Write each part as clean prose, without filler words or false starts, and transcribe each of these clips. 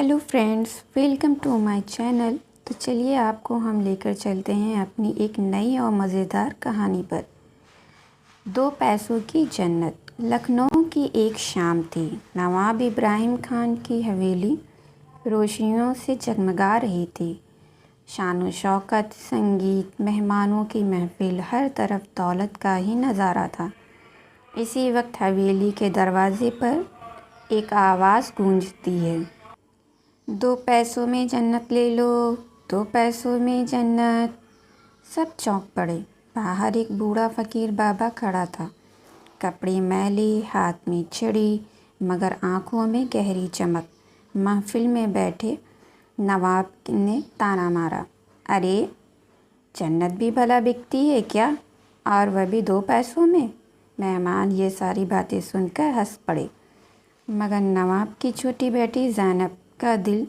Hello friends, welcome to my channel. तो चलिए आपको हम लेकर चलते हैं अपनी एक नई और मज़ेदार कहानी पर। 2 पैसों की जन्नत। लखनऊ की एक शाम थी। नवाब इब्राहिम खान की हवेली रोशनियों से जगमगा रही थी। शान शौकत, संगीत, मेहमानों की महफिल, हर तरफ दौलत का ही नज़ारा था। इसी वक्त हवेली के दरवाजे पर एक आवाज़ गूंजती है, 2 पैसों में जन्नत ले लो, 2 पैसों में जन्नत। सब चौंक पड़े। बाहर एक बूढ़ा फ़कीर बाबा खड़ा था। कपड़े मैले, हाथ में छड़ी, मगर आँखों में गहरी चमक। महफिल में बैठे नवाब ने ताना मारा, अरे जन्नत भी भला बिकती है क्या, और वह भी 2 पैसों में। मेहमान ये सारी बातें सुनकर हंस पड़े, मगर नवाब की छोटी बेटी ज़ैनब का दिल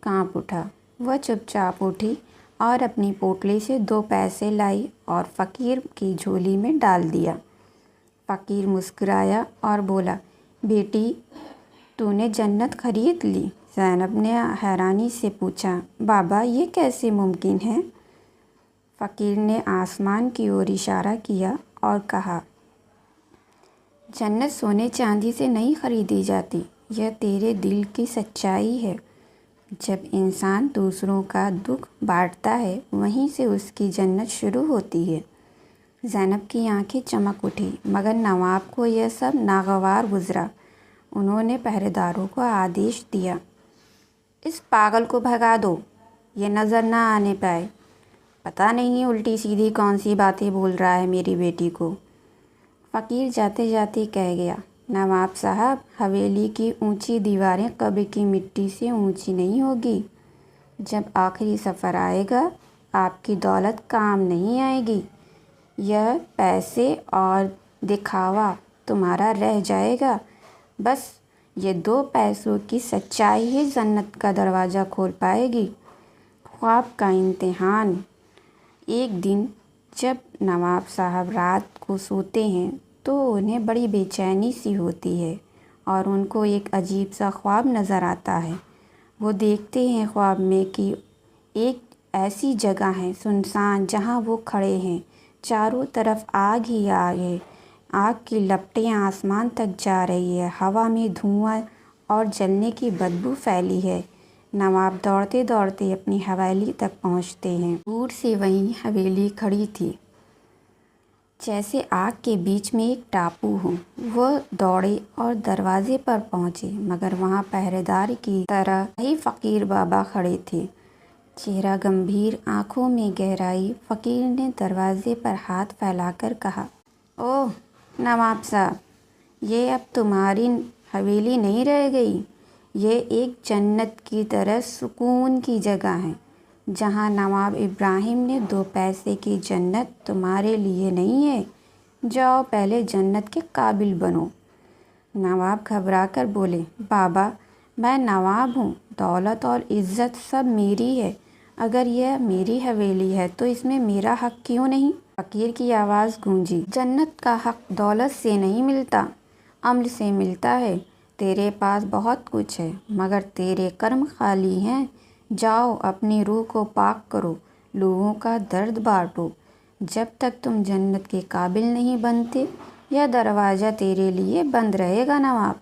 कांप उठा। वह चुपचाप उठी और अपनी पोटली से 2 पैसे लाई और फ़कीर की झोली में डाल दिया। फ़कीर मुस्कुराया और बोला, बेटी तूने जन्नत खरीद ली। ज़ैनब ने हैरानी से पूछा, बाबा ये कैसे मुमकिन है। फ़कीर ने आसमान की ओर इशारा किया और कहा, जन्नत सोने चांदी से नहीं खरीदी जाती, यह तेरे दिल की सच्चाई है। जब इंसान दूसरों का दुख बांटता है, वहीं से उसकी जन्नत शुरू होती है। ज़ैनब की आंखें चमक उठी, मगर नवाब को यह सब नागवार गुजरा। उन्होंने पहरेदारों को आदेश दिया, इस पागल को भगा दो, ये नज़र ना आने पाए। पता नहीं उल्टी सीधी कौन सी बातें बोल रहा है मेरी बेटी को। फ़कीर जाते जाते कह गया, नवाब साहब, हवेली की ऊंची दीवारें कब्र की मिट्टी से ऊंची नहीं होगी। जब आखिरी सफ़र आएगा, आपकी दौलत काम नहीं आएगी। यह पैसे और दिखावा तुम्हारा रह जाएगा। बस ये 2 पैसों की सच्चाई ही जन्नत का दरवाज़ा खोल पाएगी। ख्वाब का इम्तिहान। एक दिन जब नवाब साहब रात को सोते हैं तो उन्हें बड़ी बेचैनी सी होती है और उनको एक अजीब सा ख्वाब नज़र आता है। वो देखते हैं ख्वाब में कि एक ऐसी जगह है सुनसान, जहाँ वो खड़े हैं। चारों तरफ आग ही आग है। आग की लपटें आसमान तक जा रही है। हवा में धुआं और जलने की बदबू फैली है। नवाब दौड़ते दौड़ते अपनी हवेली तक पहुंचते हैं। दूर से वहीं हवेली खड़ी थी, जैसे आग के बीच में एक टापू हो। वह दौड़े और दरवाजे पर पहुंचे, मगर वहां पहरेदार की तरह ही फ़कीर बाबा खड़े थे। चेहरा गंभीर, आंखों में गहराई। फ़कीर ने दरवाजे पर हाथ फैलाकर कहा, ओह नवाब साहब, ये अब तुम्हारी हवेली नहीं रह गई। ये एक जन्नत की तरह सुकून की जगह है, जहाँ नवाब इब्राहिम ने 2 पैसे की जन्नत तुम्हारे लिए नहीं है। जाओ पहले जन्नत के काबिल बनो। नवाब घबराकर बोले, बाबा मैं नवाब हूँ, दौलत और इज़्ज़त सब मेरी है। अगर यह मेरी हवेली है तो इसमें मेरा हक क्यों नहीं। फ़कीर की आवाज़ गूंजी, जन्नत का हक दौलत से नहीं मिलता, अमल से मिलता है। तेरे पास बहुत कुछ है, मगर तेरे कर्म खाली हैं। जाओ अपनी रूह को पाक करो, लोगों का दर्द बांटो। जब तक तुम जन्नत के काबिल नहीं बनते, यह दरवाज़ा तेरे लिए बंद रहेगा नवाब।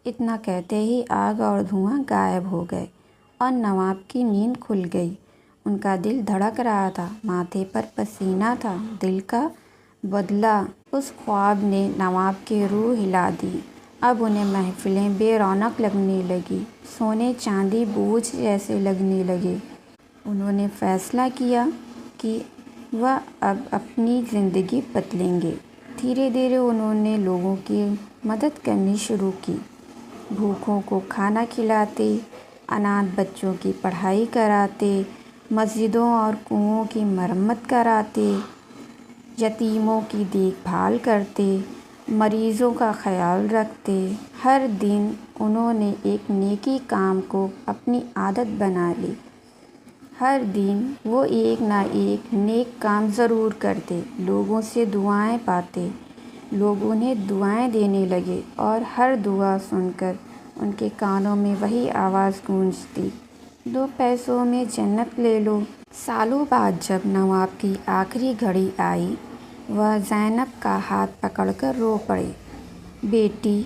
इतना कहते ही आग और धुआं गायब हो गए और नवाब की नींद खुल गई। उनका दिल धड़क रहा था, माथे पर पसीना था। दिल का बदला उस ख्वाब ने नवाब की रूह हिला दी। अब उन्हें महफिलें बेरौनक लगने लगी, सोने चांदी बोझ जैसे लगने लगे। उन्होंने फ़ैसला किया कि वह अब अपनी ज़िंदगी बदलेंगे। धीरे धीरे उन्होंने लोगों की मदद करनी शुरू की। भूखों को खाना खिलाते, अनाथ बच्चों की पढ़ाई कराते, मस्जिदों और कुओं की मरम्मत कराते, यतीमों की देखभाल करते, मरीज़ों का ख्याल रखते। हर दिन उन्होंने एक नेकी काम को अपनी आदत बना ली। हर दिन वो एक ना एक नेक काम ज़रूर करते, लोगों से दुआएं पाते। लोग उन्हें दुआएं देने लगे और हर दुआ सुनकर ان کے کانوں میں وہی آواز گونجتی، 2 پیسوں میں جنت لے لو۔ سالوں بعد جب نواب کی آخری گھڑی آئی، وہ زینب کا ہاتھ پکڑ کر رو پڑے، بیٹی،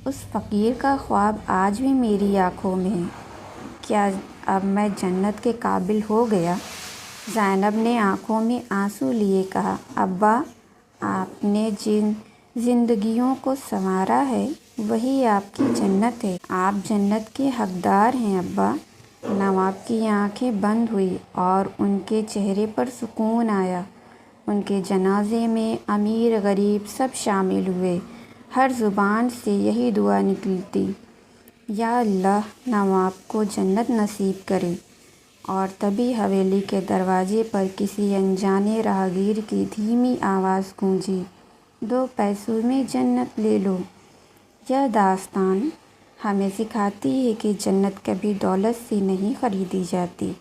اس فقیر کا خواب آج بھی میری آنکھوں میں ہے، کیا اب میں جنت کے قابل ہو گیا؟ زینب نے آنکھوں میں آنسو لیے کہا، ابا، آپ نے جن زندگیوں کو سنوارا ہے وہی آپ کی جنت ہے، آپ جنت کے حقدار ہیں ابا۔ نواب کی آنکھیں بند ہوئیں اور ان کے چہرے پر سکون آیا۔ ان کے جنازے میں امیر غریب سب شامل ہوئے، ہر زبان سے یہی دعا نکلتی، یا اللہ نواب کو جنت نصیب کرے۔ اور تبھی حویلی کے دروازے پر کسی انجانے راہگیر کی دھیمی آواز گونجی، 2 پیسوں میں جنت لے لو۔ یہ داستان ہمیں سکھاتی ہے کہ جنت کبھی دولت سے نہیں خریدی جاتی،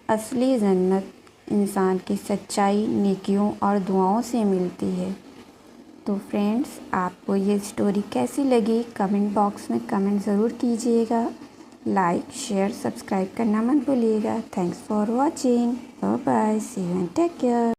اصلی جنت انسان کی سچائی، نیکیوں اور دعاؤں سے ملتی ہے۔ تو فرینڈز، آپ کو یہ اسٹوری کیسی لگی؟ کمنٹ باکس میں کمنٹ ضرور کیجیے گا۔ لائک، شیئر، سبسکرائب کرنا مت بھولیے گا۔ Thanks for watching. Bye bye, see you and take care.